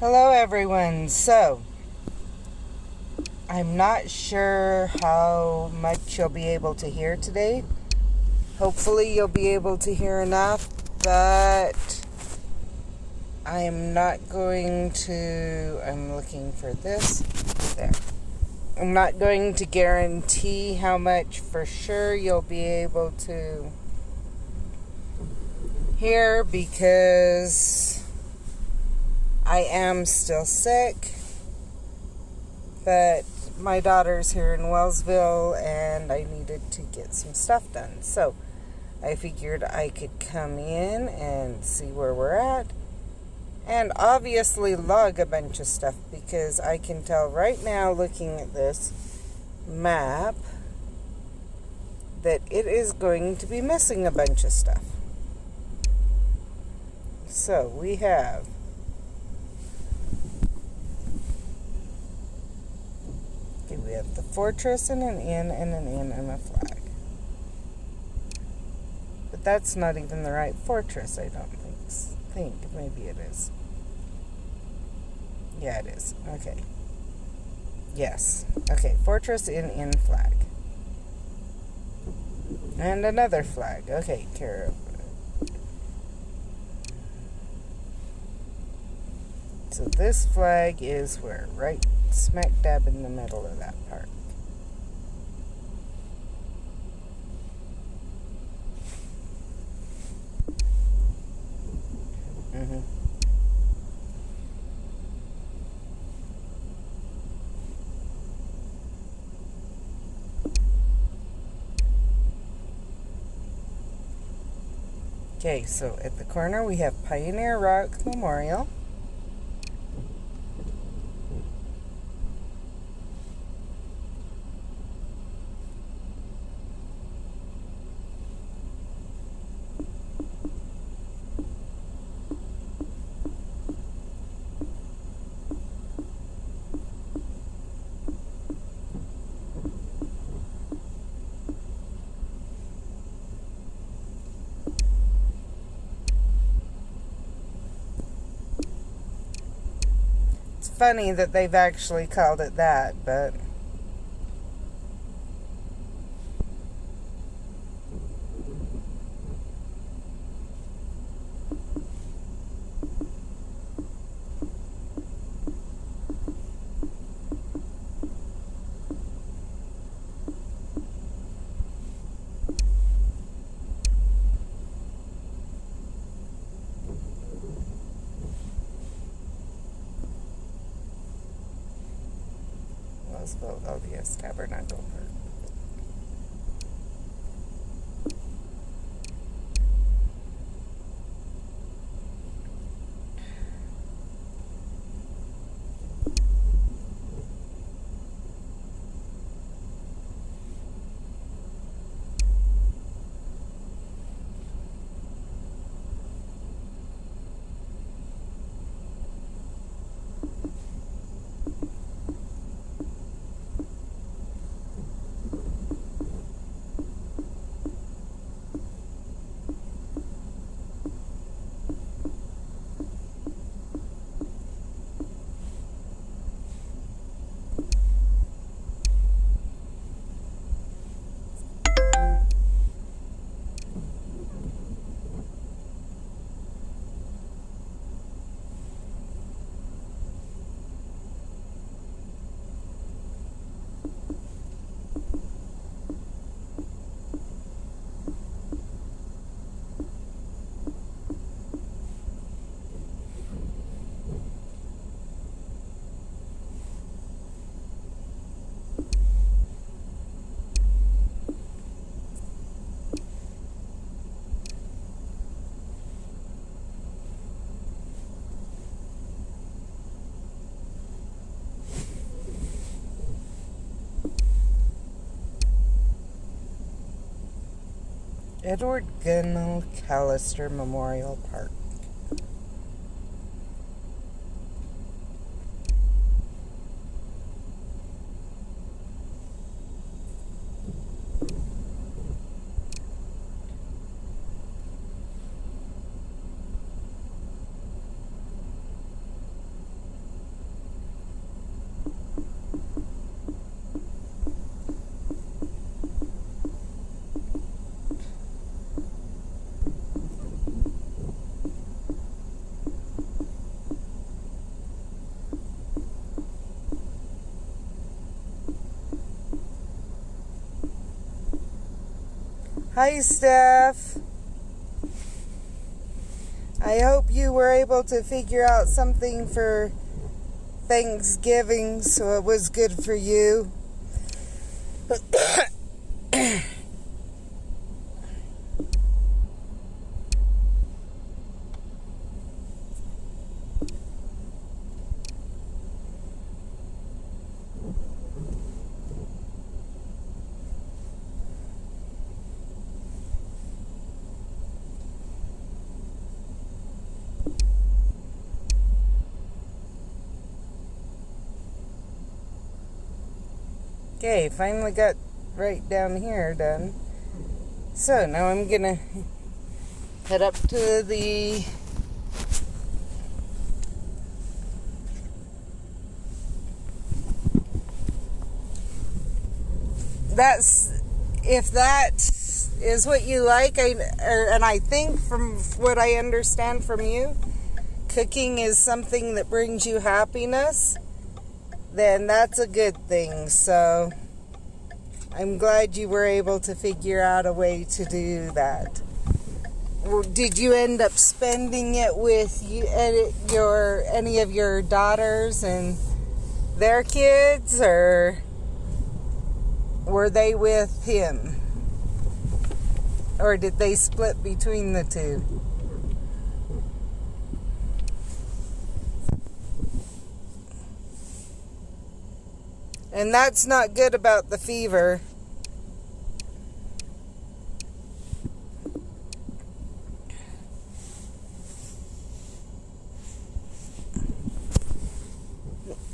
Hello everyone. So, I'm not sure how much you'll be able to hear today. Hopefully you'll be able to hear enough, but I'm not going to, I'm looking for this, there. I'm not going to guarantee how much for sure you'll be able to hear because I am still sick. But my daughter's here in Wellsville and I needed to get some stuff done. So I figured I could come in and see where we're at and obviously log a bunch of stuff because I can tell right now looking at this map that it is going to be missing a bunch of stuff. So we have the fortress and an inn and an inn and a flag. But that's not even the right fortress, I don't think. Maybe it is. Yeah, it is. Okay. Yes. Okay, fortress, inn, flag. And another flag. Okay, care of. So this flag is where? Right smack dab in the middle of that park. Okay, so at the corner we have Pioneer Rock Memorial. Funny that they've actually called it that, but Wellsville, oh yes, Tabernacle Park. Edward Gunnell Callister Memorial Park. Hi, Steph. I hope you were able to figure out something for Thanksgiving so it was good for you. Okay, finally got right down here done. So now I'm gonna head up to the if that is what you like, and I think from what I understand from you, cooking is something that brings you happiness, then that's a good thing. So I'm glad you were able to figure out a way to do that. Did you end up spending it with any of your daughters and their kids, or were they with him? Or did they split between the two? And that's not good about the fever.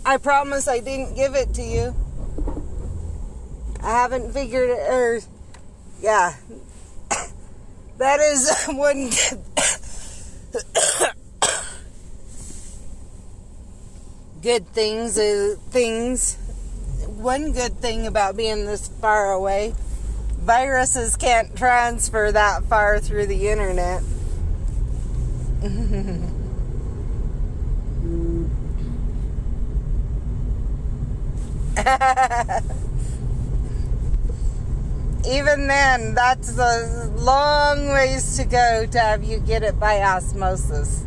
I promise I didn't give it to you. I haven't figured it, yeah. That is one good things. One good thing about being this far away, viruses can't transfer that far through the internet. Even then, that's a long ways to go to have you get it by osmosis.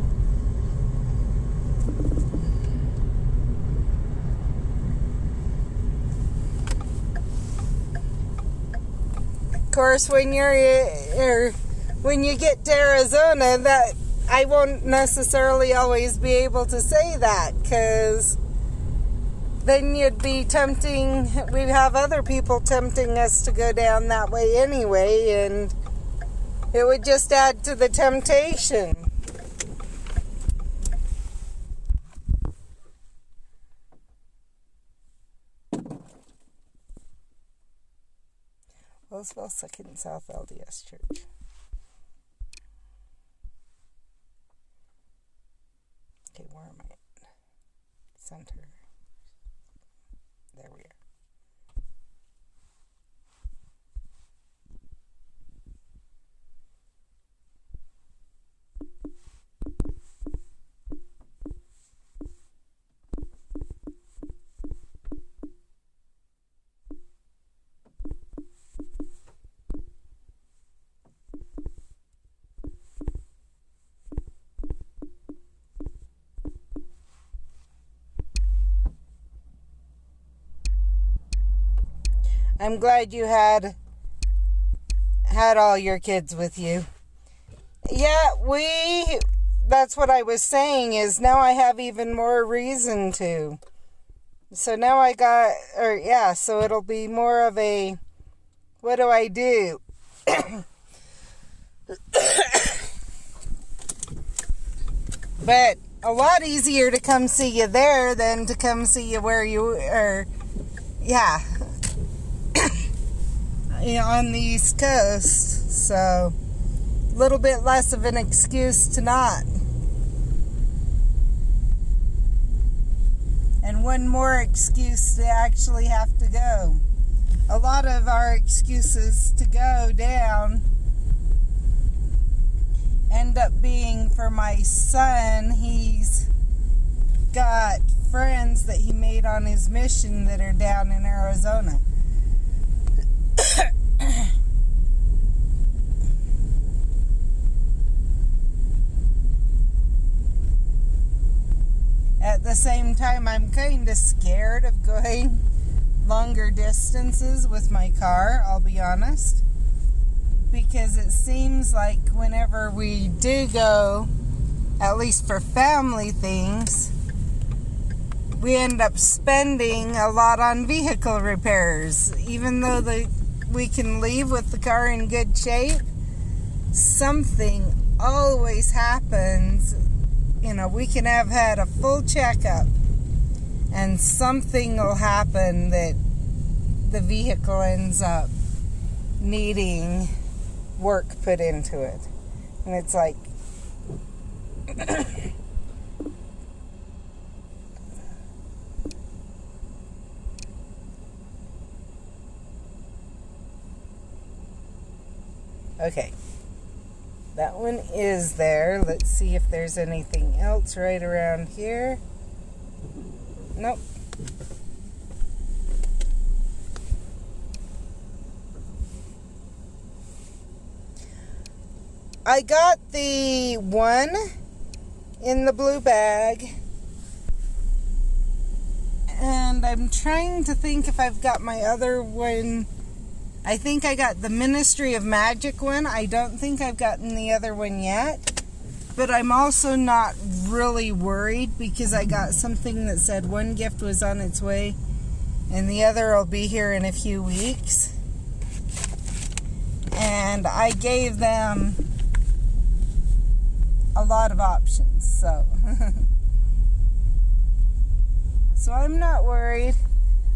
Of course, when you get to Arizona, that I won't necessarily always be able to say that, because then you'd be tempting, we have other people tempting us to go down that way anyway, and it would just add to the temptation. Wellsville Second South LDS Church. Okay, where am I at? Center. There we are. I'm glad you had all your kids with you. Yeah, that's what I was saying, is now I have even more reason to. So now so it'll be more of a, what do I do? But a lot easier to come see you there than to come see you where you are. Yeah. On the East Coast, so a little bit less of an excuse to not. And one more excuse to actually have to go. A lot of our excuses to go down end up being for my son. He's got friends that he made on his mission that are down in Arizona. At the same time, I'm kind of scared of going longer distances with my car, I'll be honest. Because it seems like whenever we do go, at least for family things, we end up spending a lot on vehicle repairs. Even though we can leave with the car in good shape, something always happens. You know, we can have had a full checkup and something will happen that the vehicle ends up needing work put into it. And it's like okay. That one is there. Let's see if there's anything else right around here. Nope. I got the one in the blue bag. And I'm trying to think if I've got my other one. I think I got the Ministry of Magic one. I don't think I've gotten the other one yet. But I'm also not really worried because I got something that said one gift was on its way and the other will be here in a few weeks. And I gave them a lot of options, so so I'm not worried.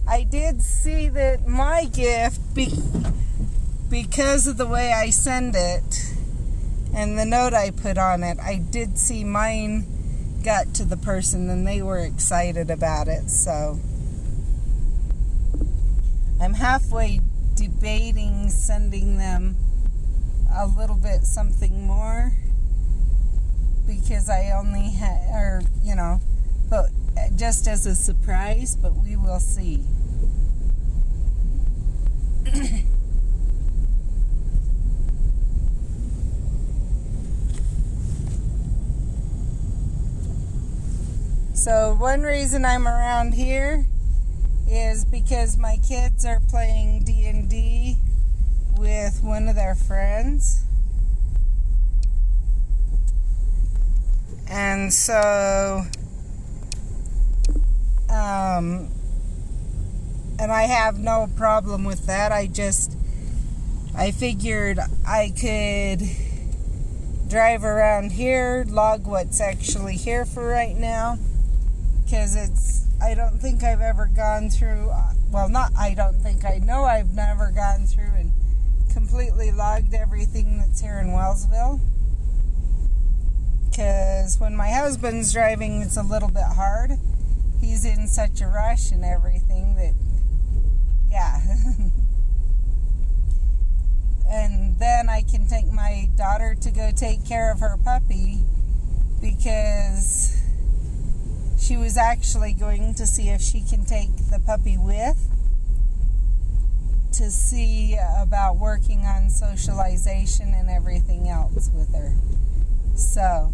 I did see that my gift, because of the way I send it and the note I put on it, I did see mine got to the person and they were excited about it. So I'm halfway debating sending them a little bit something more because I only had, but just as a surprise, but we will see. So one reason I'm around here is because my kids are playing D&D with one of their friends. And so and I have no problem with that. I figured I could drive around here, log what's actually here for right now, because I don't think I've ever gone through, I know I've never gone through and completely logged everything that's here in Wellsville. Because when my husband's driving, it's a little bit hard. He's in such a rush and everything that, yeah. And then I can take my daughter to go take care of her puppy because she was actually going to see if she can take the puppy with to see about working on socialization and everything else with her. So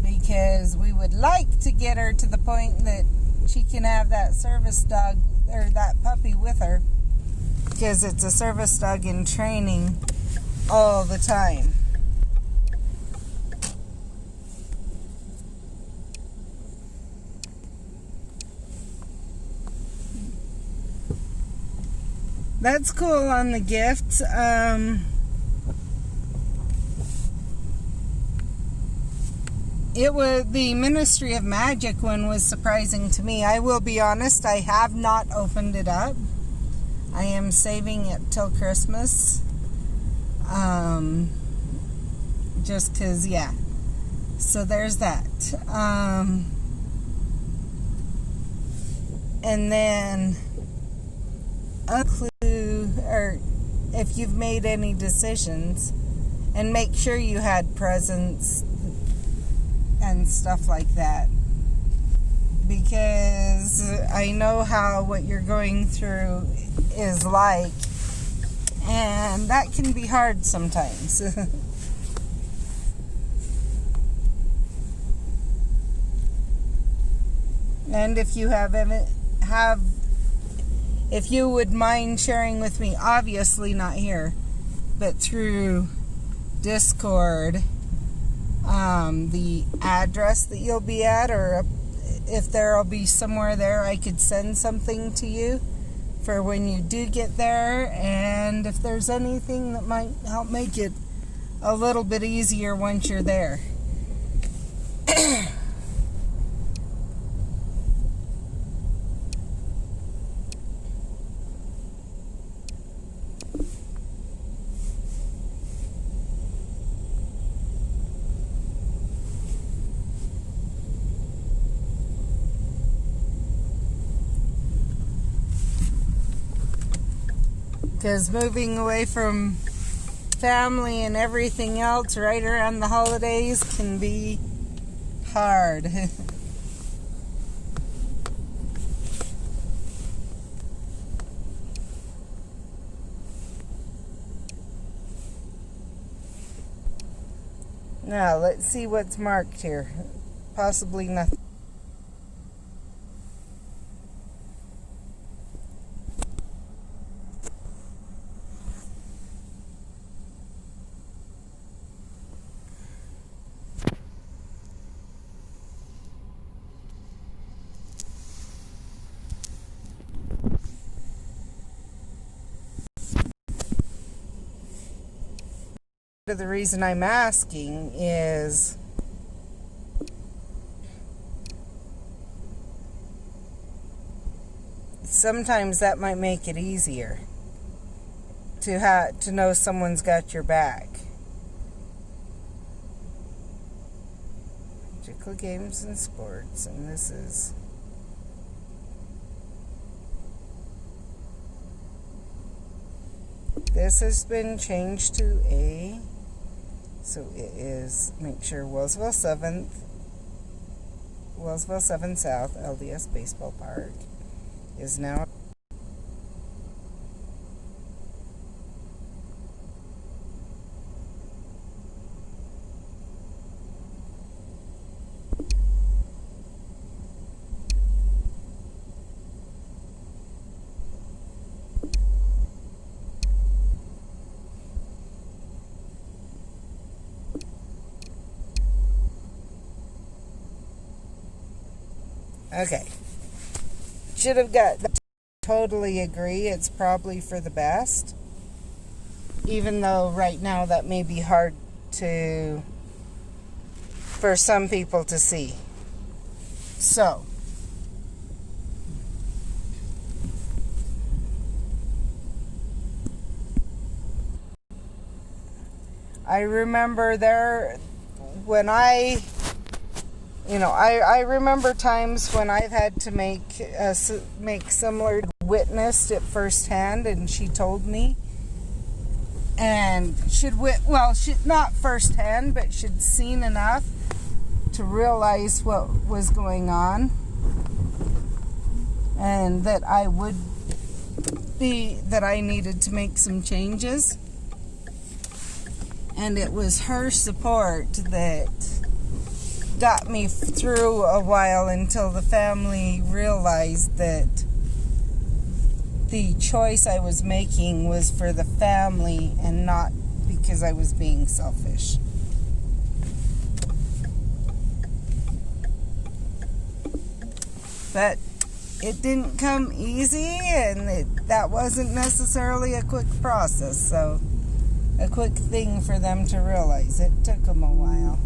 because we would like to get her to the point that she can have that service dog or that puppy with her, because it's a service dog in training all the time. That's cool on the gifts. The Ministry of Magic one was surprising to me. I will be honest, I have not opened it up. I am saving it till Christmas. Just because, yeah. So there's that. And then a clue, or if you've made any decisions, and make sure you had presents and stuff like that, because I know how what you're going through is like, And that can be hard sometimes. And if you if you would mind sharing with me, obviously not here, but through Discord, the address that you'll be at, or if there'll be somewhere there I could send something to you for when you do get there, and if there's anything that might help make it a little bit easier once you're there. Because moving away from family and everything else right around the holidays can be hard. Now, let's see what's marked here. Possibly nothing. The reason I'm asking is sometimes that might make it easier to know someone's got your back. Particular games and sports, and this has been changed to A. So it is, make sure Wellsville 7 South LDS Baseball Park is now. Okay. Should have got that. Totally agree. It's probably for the best. Even though right now that may be hard for some people to see. So. I remember when I remember times when I've had to make similar, witnessed it firsthand, and she told me, and not firsthand, but she'd seen enough to realize what was going on, and that I needed to make some changes, and it was her support that got me through a while until the family realized that the choice I was making was for the family and not because I was being selfish. But it didn't come easy, and that wasn't necessarily a quick process, so a quick thing for them to realize. It took them a while.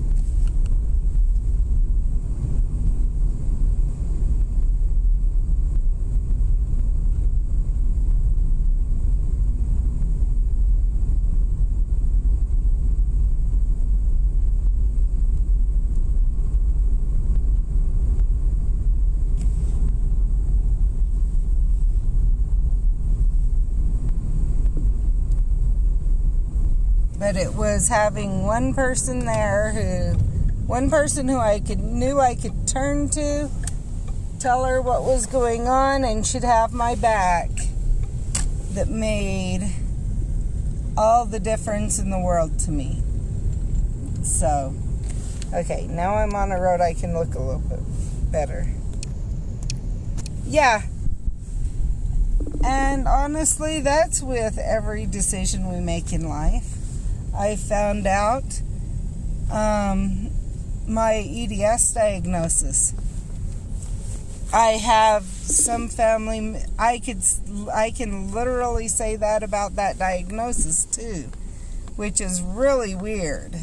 But it was having one person there who I knew I could turn to, tell her what was going on, and she'd have my back, that made all the difference in the world to me. So, okay, now I'm on a road I can look a little bit better. Yeah. And honestly, that's with every decision we make in life. I found out my EDS diagnosis. I have some family, I can literally say that about that diagnosis too, which is really weird.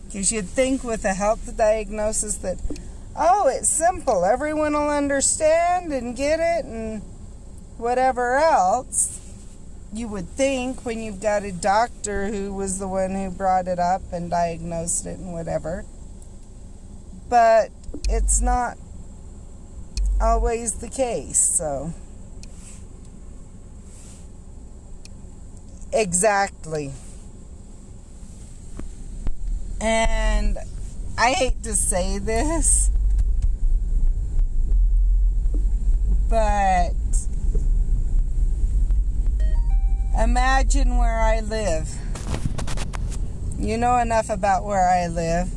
Because you'd think with a health diagnosis that, oh, it's simple, everyone will understand and get it and whatever else. You would think when you've got a doctor who was the one who brought it up and diagnosed it and whatever. But it's not always the case, so. Exactly. And I hate to say this, but imagine where I live. You know enough about where I live.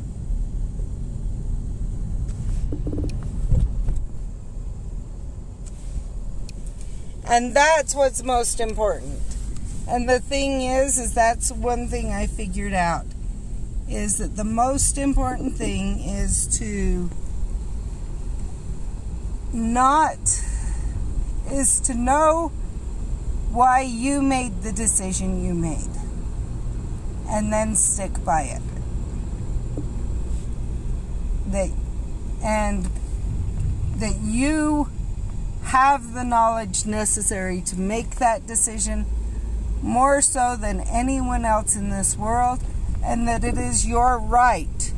And that's what's most important. And the thing is that's one thing I figured out, is that the most important thing is to know why you made the decision you made, and then stick by it. That you have the knowledge necessary to make that decision, more so than anyone else in this world, and that it is your right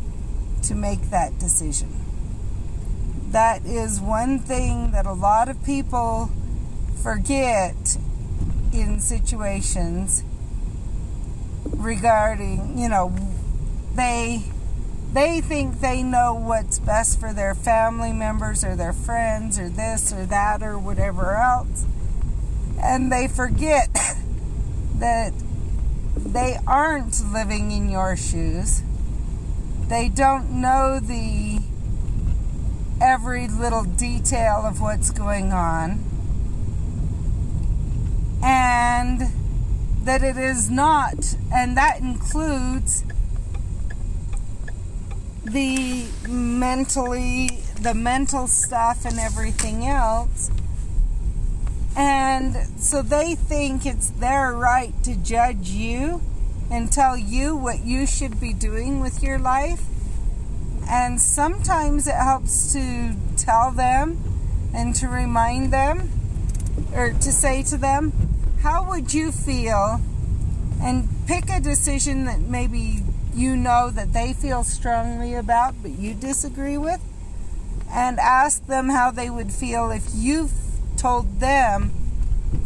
to make that decision. That is one thing that a lot of people forget in situations regarding, they think they know what's best for their family members or their friends or this or that or whatever else. And they forget that they aren't living in your shoes. They don't know the every little detail of what's going on. And that it is not, and that includes the mental stuff and everything else. And so they think it's their right to judge you and tell you what you should be doing with your life. And sometimes it helps to tell them and to remind them, or to say to them, how would you feel? And pick a decision that maybe you know that they feel strongly about but you disagree with, and ask them how they would feel if you told them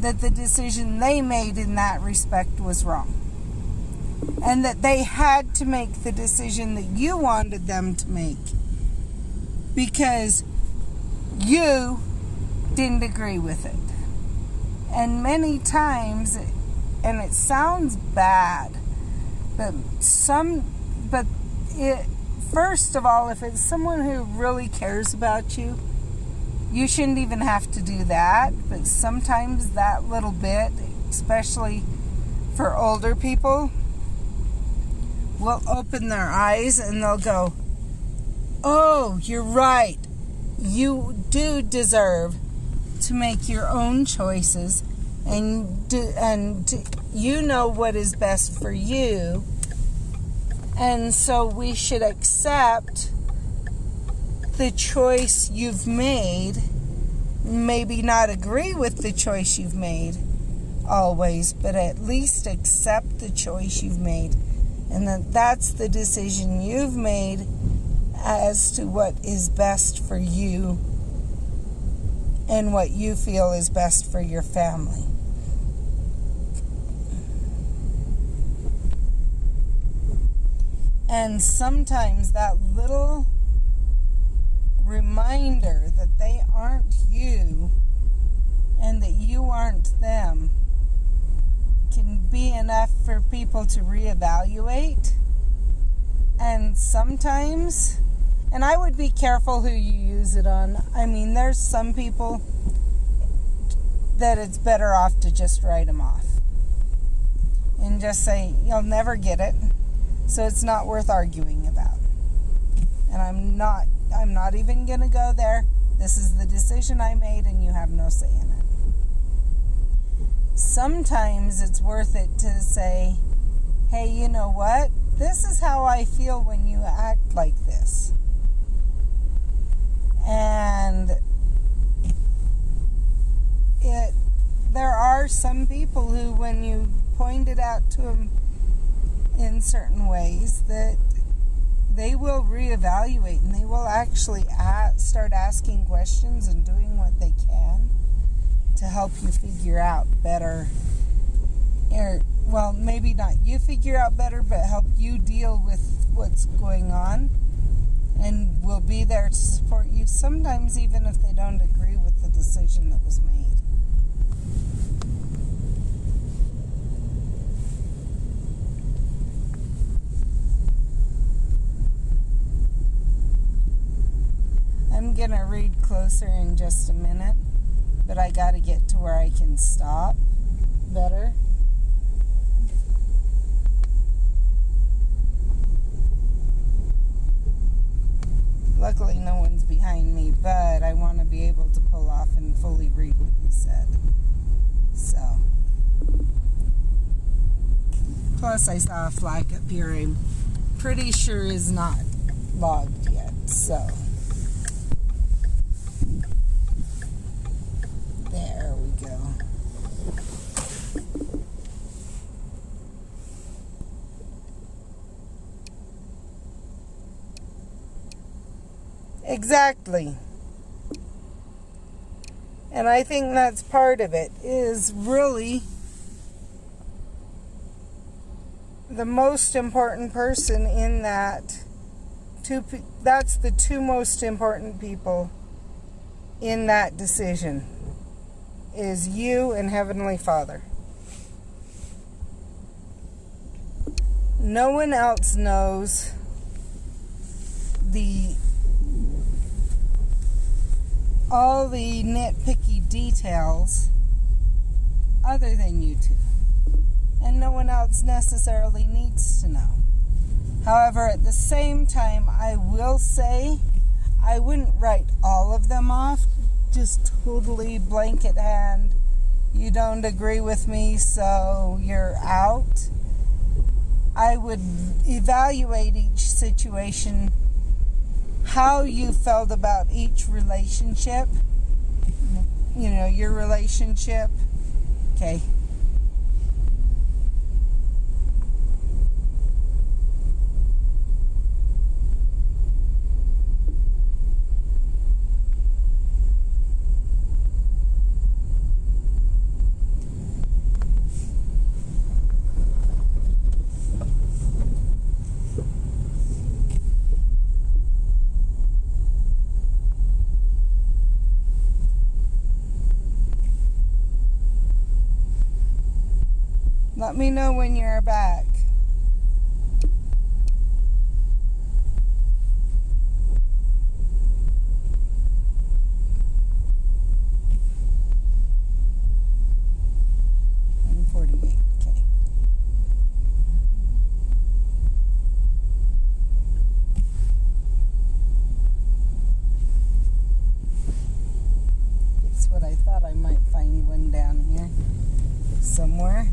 that the decision they made in that respect was wrong, and that they had to make the decision that you wanted them to make because you didn't agree with it. And many times, and it sounds bad, first of all, if it's someone who really cares about you, you shouldn't even have to do that. But sometimes that little bit, especially for older people, will open their eyes and they'll go, oh, you're right. You do deserve to make your own choices, and you know what is best for you. And so we should accept the choice you've made, maybe not agree with the choice you've made always, but at least accept the choice you've made, and that's the decision you've made as to what is best for you and what you feel is best for your family. And sometimes that little reminder that they aren't you and that you aren't them can be enough for people to reevaluate. And sometimes, and I would be careful who you use it on. I mean, there's some people that it's better off to just write them off and just say, you'll never get it, so it's not worth arguing about. And I'm not even going to go there. This is the decision I made, and you have no say in it. Sometimes it's worth it to say, hey, you know what? This is how I feel when you act like this. And there are some people who, when you point it out to them in certain ways, that they will reevaluate and they will actually start asking questions and doing what they can to help you figure out better. Well, maybe not you figure out better, but help you deal with what's going on, and will be there to support you, sometimes even if they don't agree with the decision that was made. I'm going to read closer in just a minute, but I got to get to where I can stop better. Luckily, no one's behind me, but I want to be able to pull off and fully read what you said. So, plus I saw a flag up here I'm pretty sure is not logged yet, so there we go. Exactly. And I think that's part of it, is really the most important person in that. That's the two most important people in that decision, is you and Heavenly Father. No one else knows all the nitpicky details other than you two. And no one else necessarily needs to know. However, at the same time, I will say I wouldn't write all of them off, just totally blanket hand. You don't agree with me, so you're out. I would evaluate each situation, how you felt about each relationship, your relationship. Okay. Let me know when you're back. Somewhere.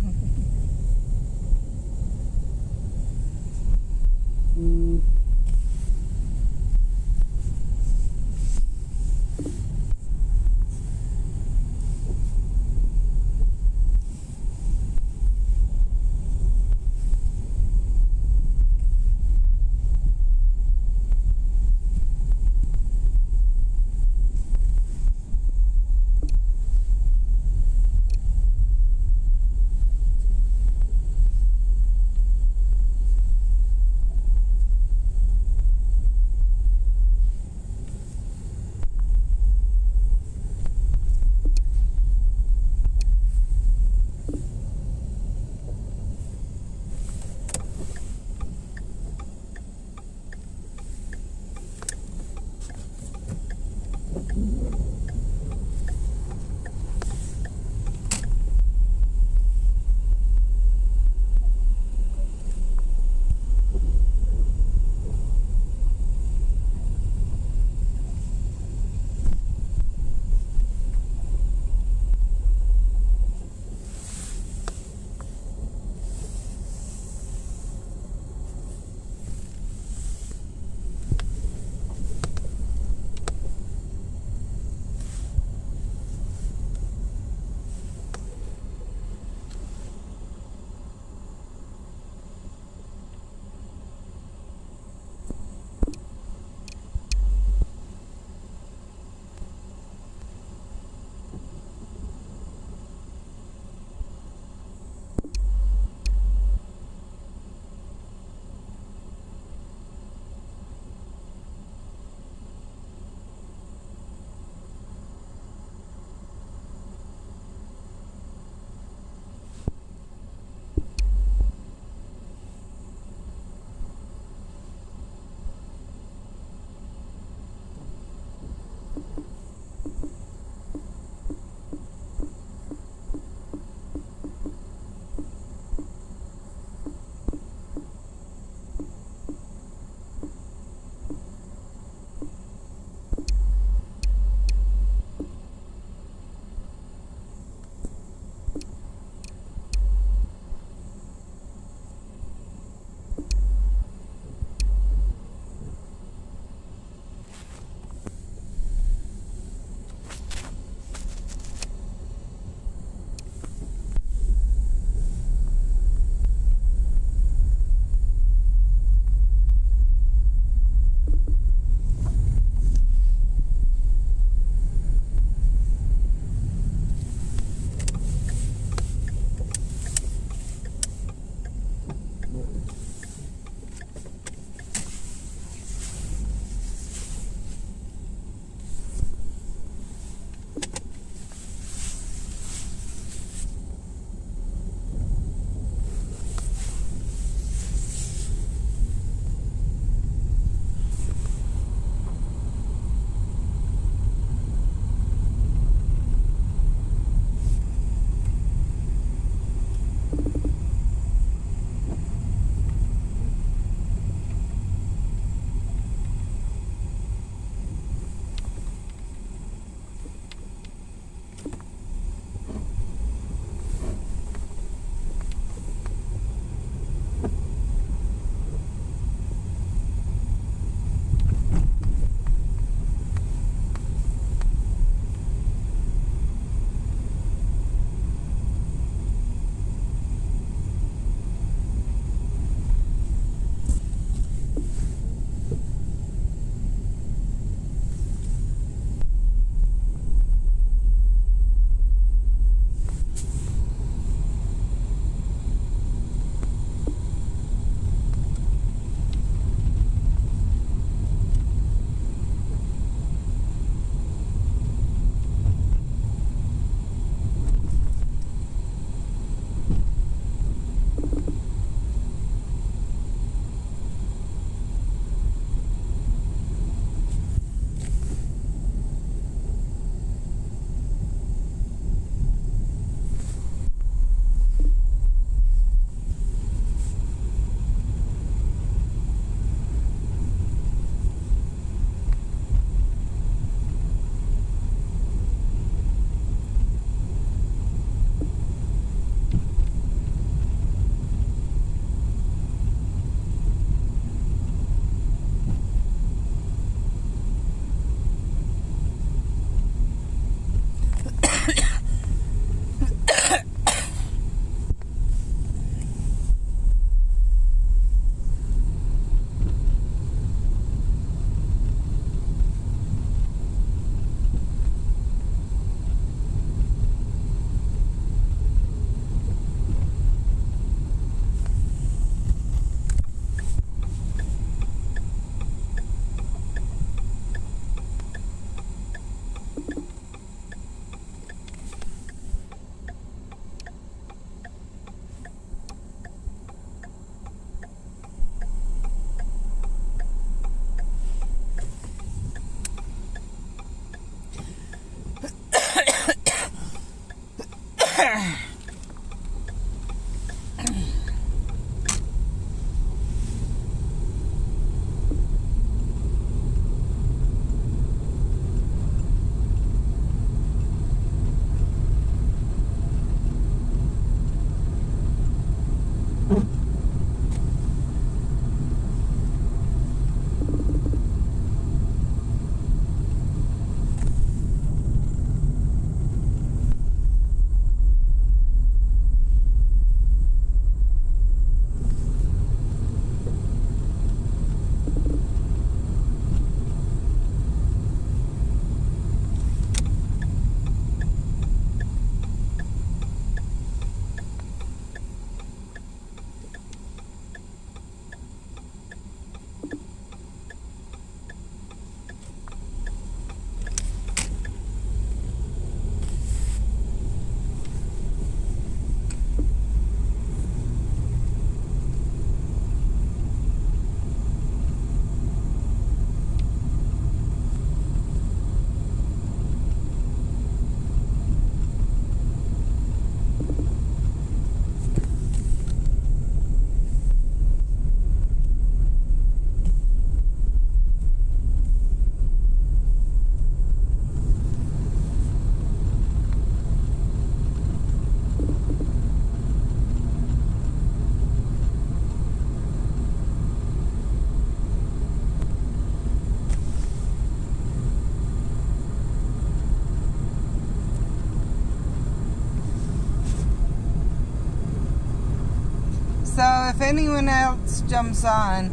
if anyone else jumps on,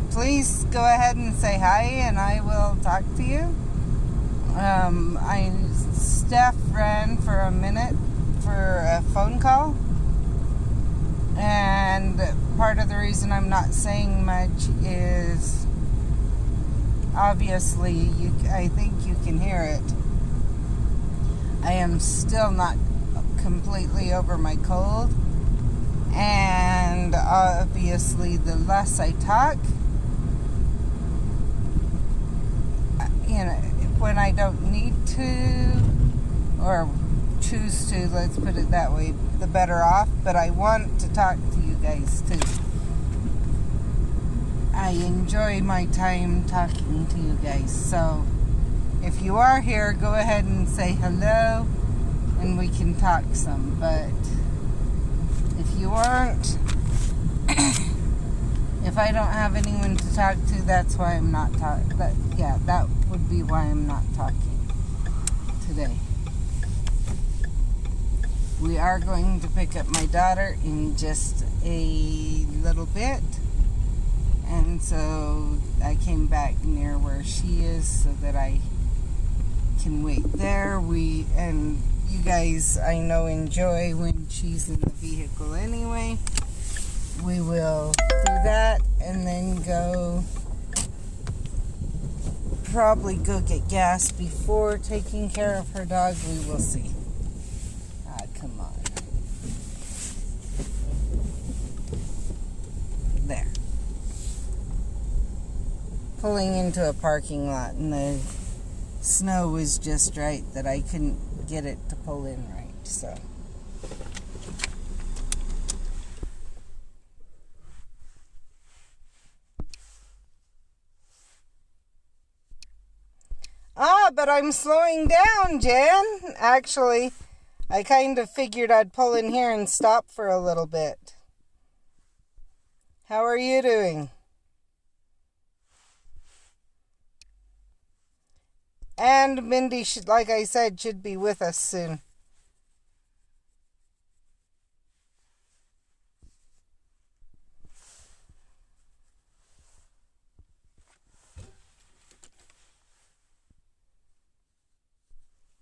please go ahead and say hi, and I will talk to you. Steph ran for a minute for a phone call, and part of the reason I'm not saying much is obviously I think you can hear it. I am still not completely over my cold, and obviously the less I talk, when I don't need to or choose to, let's put it that way, the better off. But I want to talk to you guys too. I enjoy my time talking to you guys. So if you are here, go ahead and say hello and we can talk some. But if you aren't, if I don't have anyone to talk to, that's why I'm not talking. That would be why I'm not talking today. We are going to pick up my daughter in just a little bit. And so I came back near where she is so that I can wait there. And you guys, I know, enjoy when she's in the vehicle anyway. We will do that and then probably go get gas before taking care of her dog. We will see. Come on. There. Pulling into a parking lot, and the snow was just right that I couldn't get it to pull in right, so. But I'm slowing down, Jen. Actually, I kind of figured I'd pull in here and stop for a little bit. How are you doing? And Mindy, like I said, should be with us soon.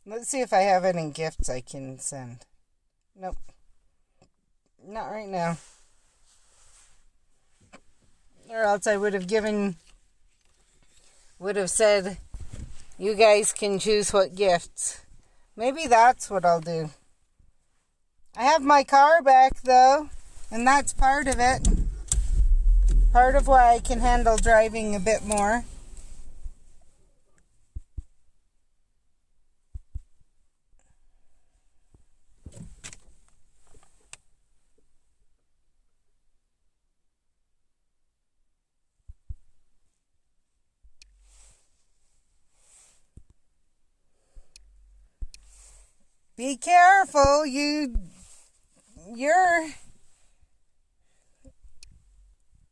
Let's see if I have any gifts I can send. Nope. Not right now. Or else I would have said, you guys can choose what gifts. Maybe that's what I'll do. I have my car back though, and that's part of it. Part of why I can handle driving a bit more. Be careful, you're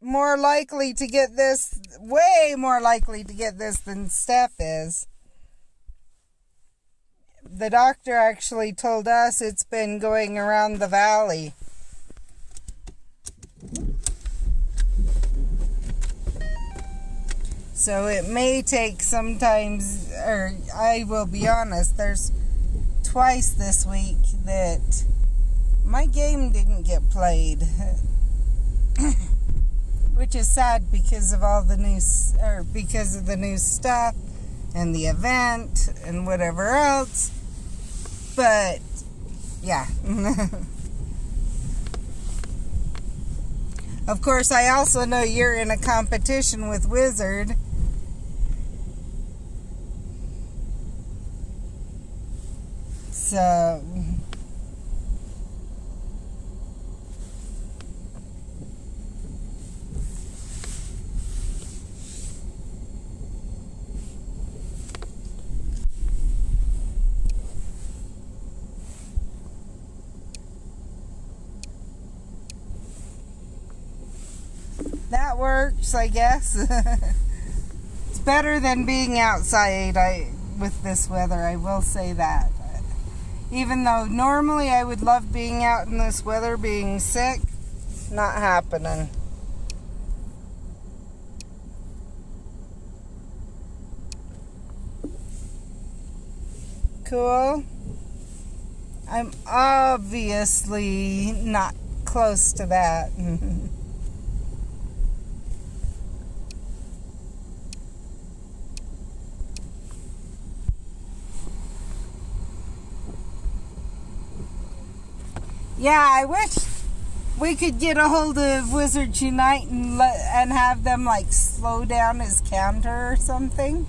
more likely to get this, way more likely to get this than Steph is. The doctor actually told us it's been going around the valley. So it may take sometimes, or I will be honest, there's twice this week that my game didn't get played, which is sad because of all the news, or because of the new stuff and the event and whatever else. But yeah. Of course, I also know you're in a competition with Wizard. So that works, I guess. It's better than being outside with this weather, I will say that. Even though normally I would love being out in this weather, being sick, Not happening. Cool. I'm obviously not close to that. Yeah, I wish we could get a hold of Wizards Unite and have them like slow down his counter or something.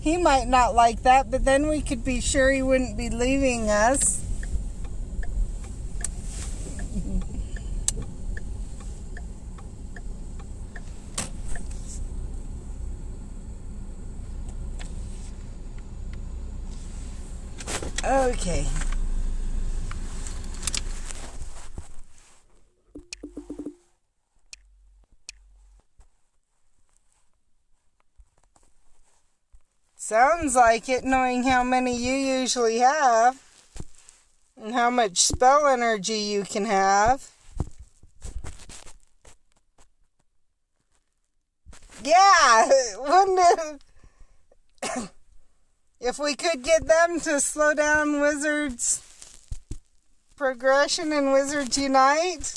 He might not like that, but then we could be sure he wouldn't be leaving us. Okay. Sounds like it, knowing how many you usually have and how much spell energy you can have. Yeah, wouldn't it? If we could get them to slow down Wizards progression in Wizards Unite.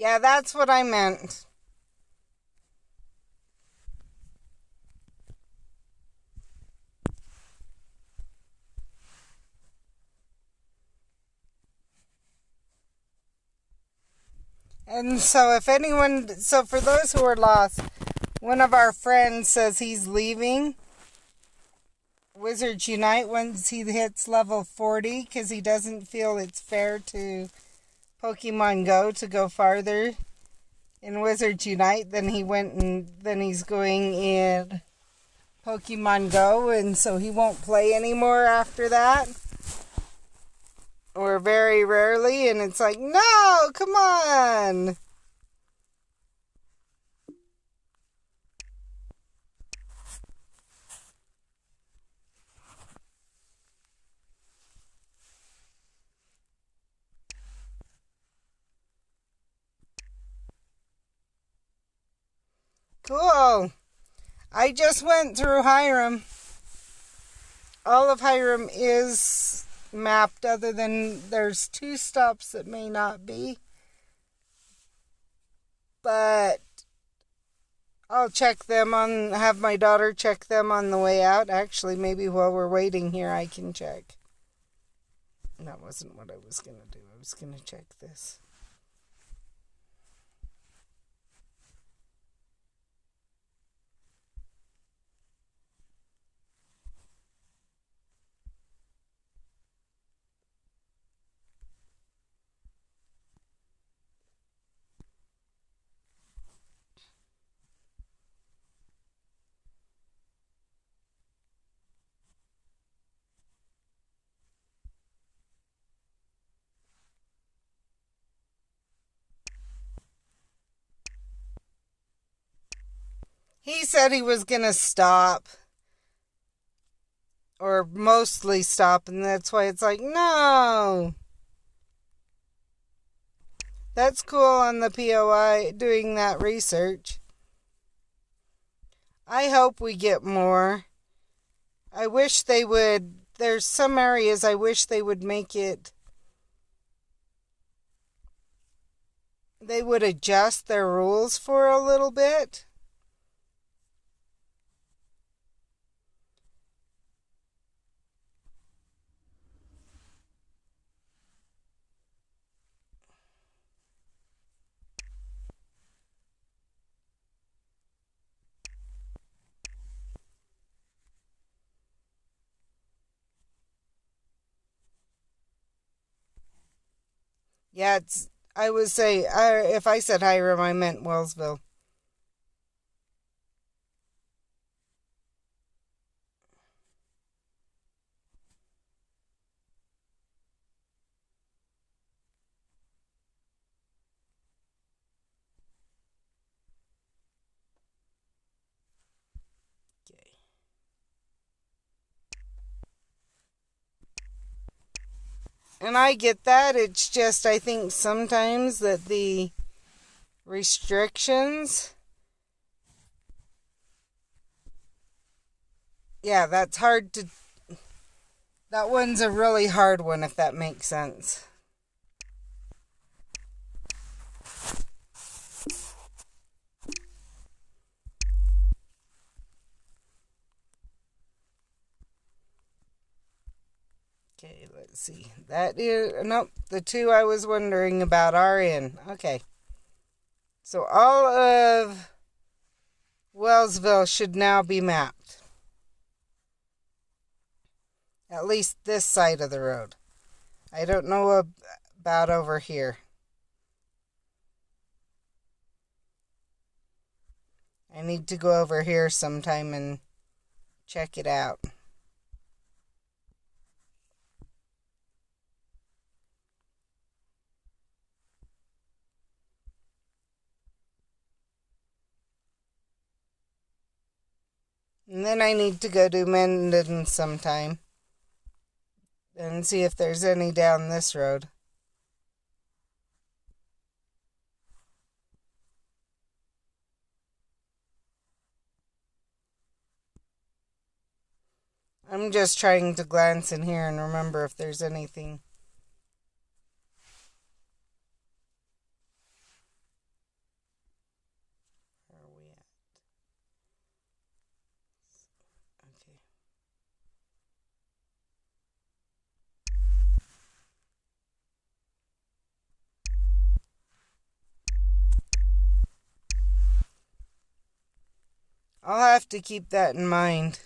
Yeah, that's what I meant. And so for those who are lost, one of our friends says he's leaving Wizards Unite once he hits level 40 because he doesn't feel it's fair to Pokemon Go to go farther in Wizards Unite than he's going in Pokemon Go, and so he won't play anymore after that. Or very rarely, and it's like, no, come on. Cool. I just went through Hiram. All of Hiram is mapped, other than there's 2 stops that may not be. But I'll have my daughter check them on the way out. Actually, maybe while we're waiting here, I can check. That wasn't what I was going to do. I was going to check this. He said he was going to stop. Or mostly stop, and that's why it's like, no. That's cool on the POI doing that research. I hope we get more. I wish they would. There's some areas I wish they would make it. They would adjust their rules for a little bit. Yeah, I would say, if I said Hiram, I meant Wellsville. Okay. And I get that. It's just, I think sometimes that the restrictions, yeah, that's hard to, that one's a really hard one, if that makes sense. Okay, let's see. That is, nope, the two I was wondering about are in. Okay. So all of Wellsville should now be mapped. At least this side of the road. I don't know about over here. I need to go over here sometime and check it out. And then I need to go to Mendon sometime and see if there's any down this road. I'm just trying to glance in here and remember if there's anything. Where are we at? Okay. I'll have to keep that in mind.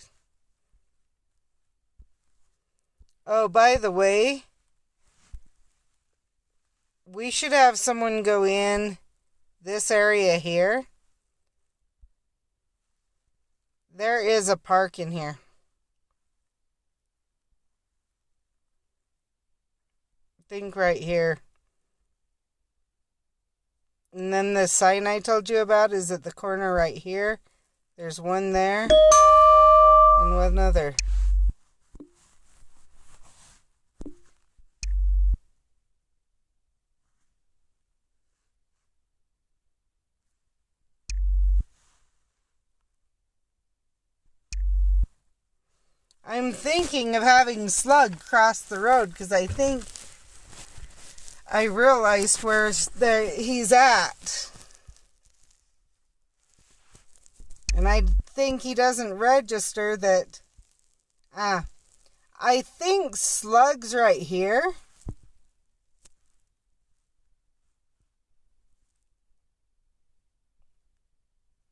Oh, by the way, we should have someone go in this area here. There is a park in here. I think right here. And then the sign I told you about is at the corner right here. There's one there and one other. I'm thinking of having Slug cross the road because I think I realized where he's at. And I think he doesn't register that. I think Slug's right here.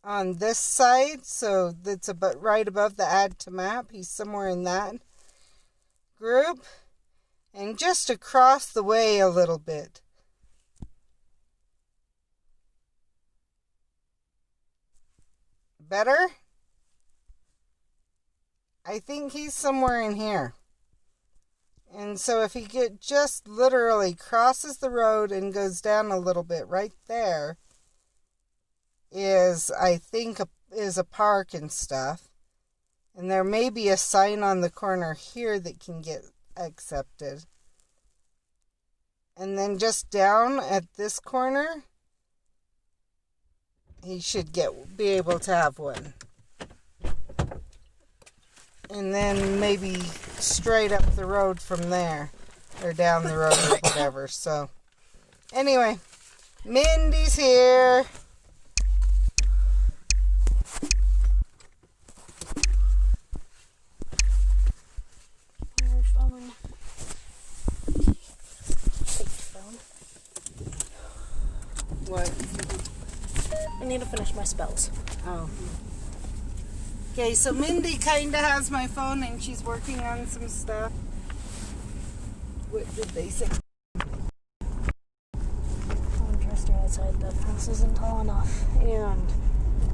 On this side, so that's about right above the add to map. He's somewhere in that group. And just across the way a little bit. Better? I think he's somewhere in here. And so if he just literally crosses the road and goes down a little bit right there, I think is a park and stuff. And there may be a sign on the corner here that can get accepted. And then just down at this corner, he should be able to have one. And then maybe straight up the road from there, or down the road or whatever. So anyway, Mindy's here. What? I need to finish my spells. Oh. Okay, so Mindy kind of has my phone and she's working on some stuff. What did they say? fence isn't tall enough, and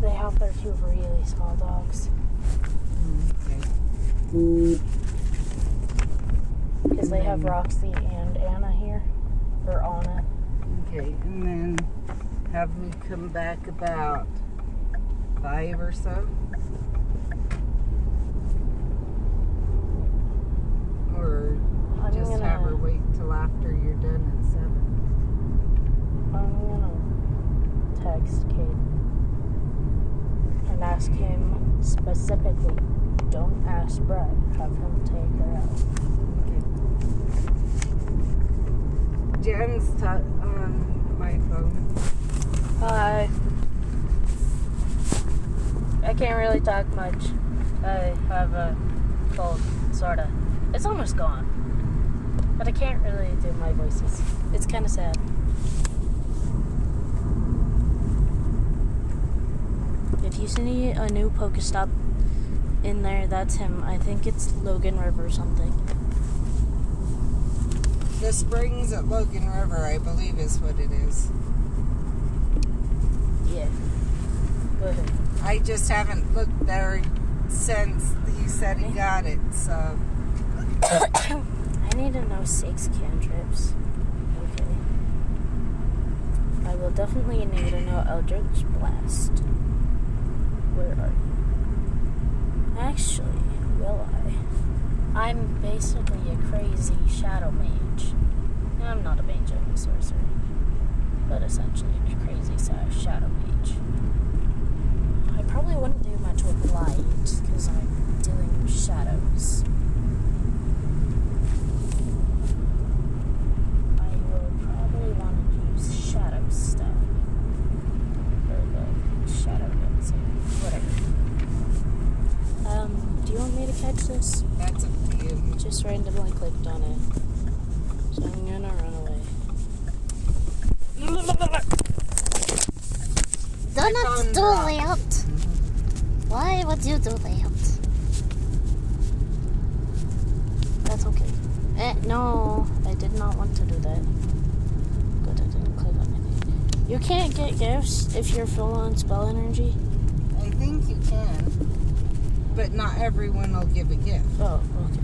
they have their 2 really small dogs. Okay. Because they have Roxy and Anna here, or Anna. Okay, and then have we come back about 5 or so? Or just have her wait till after you're done at 7? I'm gonna text Kate and ask him specifically, don't ask Brett, have him take her out. Okay. Jen's on my phone. Hi. I can't really talk much. I have a cold, sorta. It's almost gone. But I can't really do my voices. It's kind of sad. If you see a new Pokestop in there, that's him. I think it's Logan River or something. The springs at Logan River, I believe, is what it is. Yeah. Go ahead. I just haven't looked there since he said he got it, so. I need to know 6 cantrips. Okay. I will definitely need to know Eldritch Blast. Where are you? Actually, will I? I'm basically a crazy shadow mage. I'm not a mage, I'm a sorcerer. But essentially a crazy shadow mage. I probably wouldn't do much with light, because I'm doing shadows. I will probably want to use shadow stuff. Or the shadow guns, whatever. Do you want me to catch this? That's up to you. Just randomly clicked on it. So I'm gonna run away. Do not do that. Why would you do that? That's okay. No, I did not want to do that. Good, I didn't click on it. You can't get gifts if you're full on spell energy? I think you can. But not everyone will give a gift. Oh, okay.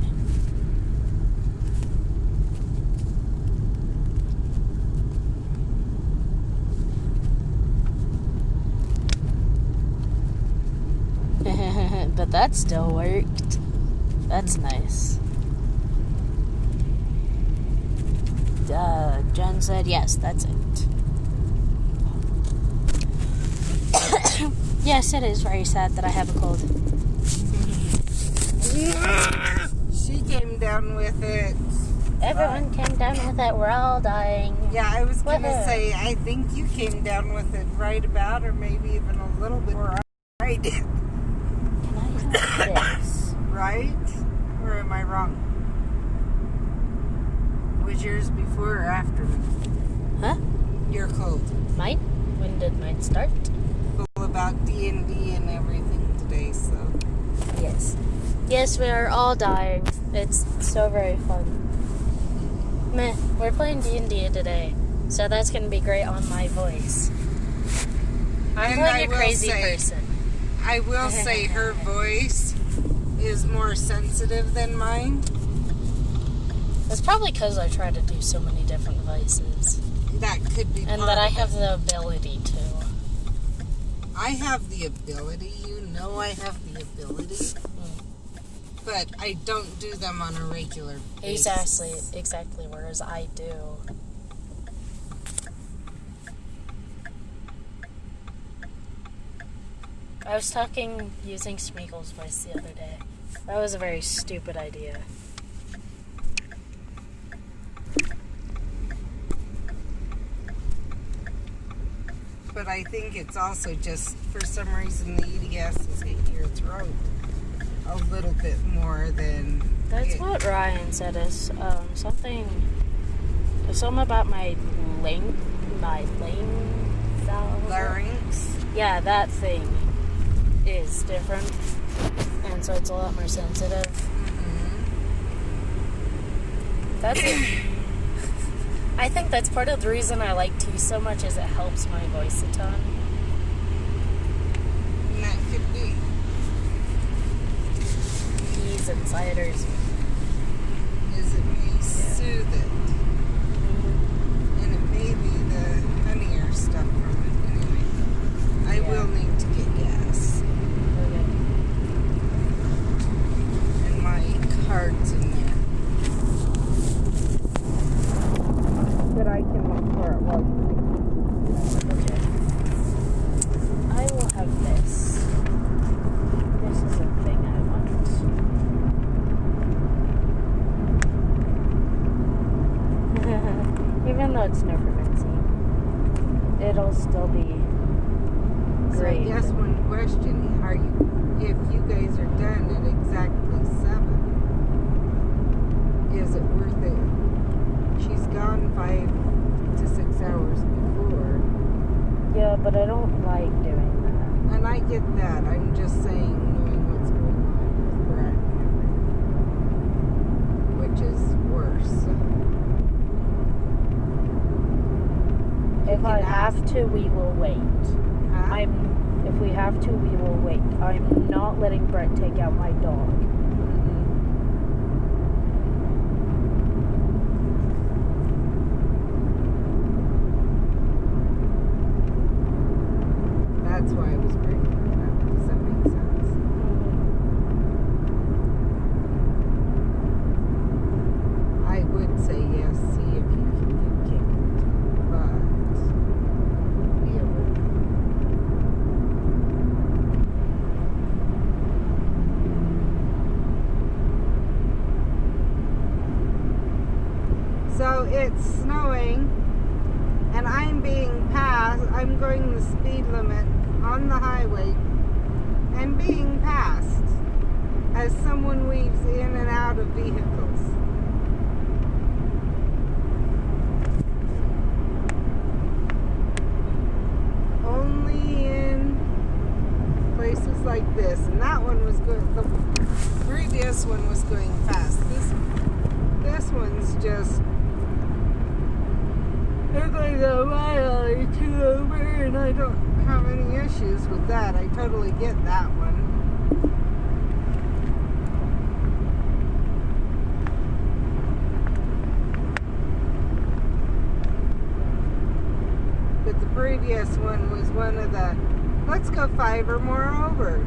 But that still worked. That's nice. Jen said yes, that's it. Yes, it is very sad that I have a cold. She came down with it. Everyone came down with it. We're all dying. Yeah, I was going to Woohoo. say, I think you came down with it right about, or maybe even a little bit more. I did. Can I use this? Right? Or am I wrong? Was yours before or after me? Huh? Your cold. Mine? When did mine start? All about D&D and everything today, so. Yes. Yes, we are all dying. It's so very fun. Meh, we're playing D&D today, so that's going to be great on my voice. I'm playing a crazy person. I will say her voice is more sensitive than mine. It's probably because I try to do so many different voices. That could be And part that I of have it. the ability to. I have the ability, you know I have the ability. But I don't do them on a regular basis. Exactly, whereas I do. I was using Smeagol's voice the other day. That was a very stupid idea. But I think it's also just, for some reason, the EDSs hit your throat a little bit more than... That's what Ryan said is something about my lane valve. Larynx. Yeah, that thing is different, and so it's a lot more sensitive. Mm-hmm. That's it. I think that's part of the reason I like tea so much is it helps my voice a ton. And that could be. Teas and ciders. Is it may soothe it. And it may be the honey or stuff from it. Anyway, I will need to get gas. Okay. And my card's in there. That I can look for it while you Okay. I will have this. This is a thing I want. Even though it's no fermenting, it'll still be great. So I guess one question, if you guys are done at exactly 7, is it worth it? She's gone 5 to 6 hours before. Yeah, but I don't like doing that. And I get that. I'm just saying, knowing what's going on with Brett and everything, which is worse. If I have to, we will wait. Huh? If we have to, we will wait. I'm not letting Brett take out my dog. That's why I was bringing it up. Does that make sense? I would say yes, see if you can get kicked. But yeah, so it's snowing and I'm being passed. I'm going the speed limit on the highway and being passed as someone weaves in and out of vehicles. Only in places like this. And that one was good. The previous one was going fast. This one's just, it's like a mile or 2 over, and I don't have any issues with that. I totally get that one. But the previous one was one of the, let's go 5 or more over.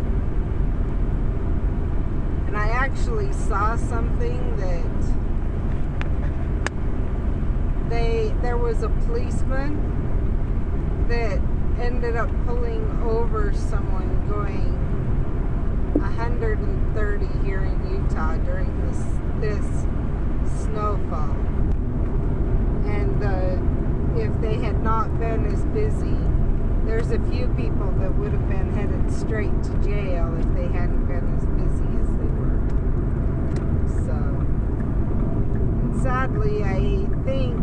And I actually saw something that there was a policeman that ended up pulling over someone going 130 here in Utah during this snowfall. And if they had not been as busy, there's a few people that would have been headed straight to jail if they hadn't been as busy as they were. So, and sadly, I think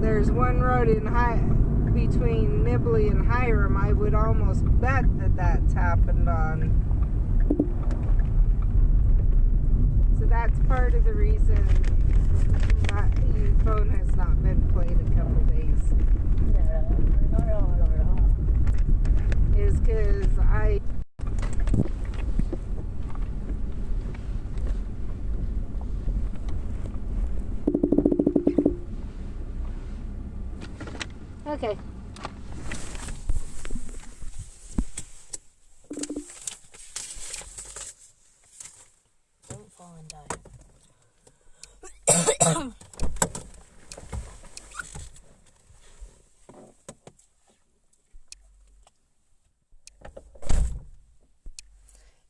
there's one road in between Nibley and Hiram I would almost bet that that's happened on. So that's part of the reason my phone has not been played a couple days. Is because I okay. Don't fall and die.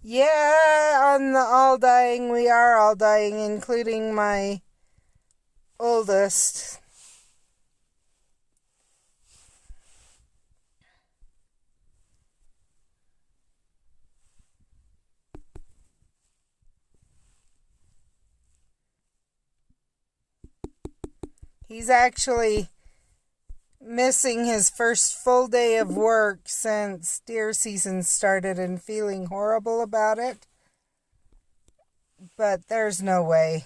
Yeah, on the all dying, we are all dying, including my oldest. He's actually missing his first full day of work since deer season started and feeling horrible about it. But there's no way.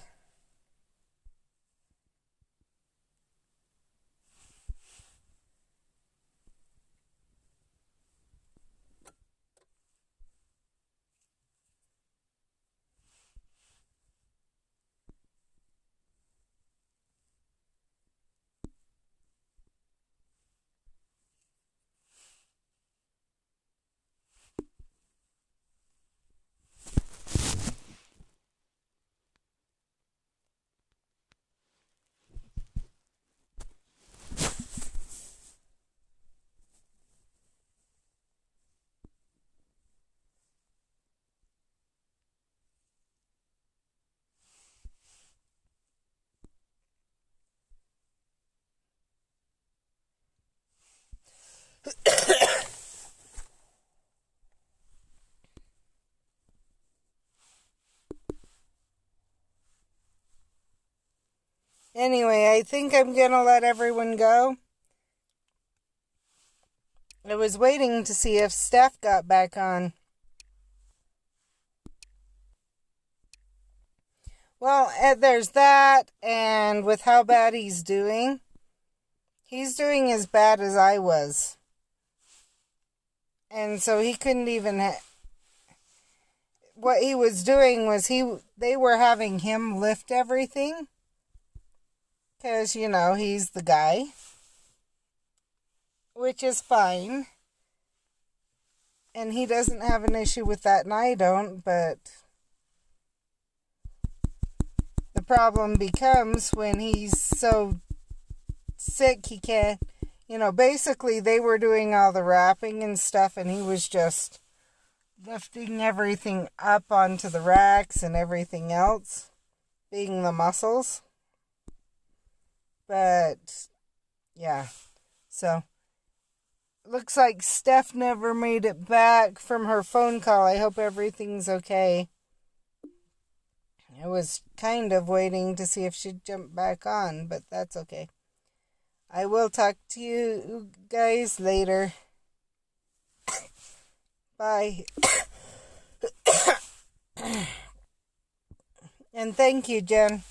Anyway, I think I'm going to let everyone go. I was waiting to see if Steph got back on. Well, there's that, and with how bad he's doing as bad as I was. And so he couldn't even... What he was doing was they were having him lift everything. Because, he's the guy. Which is fine. And he doesn't have an issue with that, and I don't, but... The problem becomes when he's so sick he can't... basically they were doing all the wrapping and stuff, and he was just lifting everything up onto the racks and everything else, being the muscles. But, yeah. So, looks like Steph never made it back from her phone call. I hope everything's okay. I was kind of waiting to see if she'd jump back on, but that's okay. I will talk to you guys later. Bye. And thank you, Jen.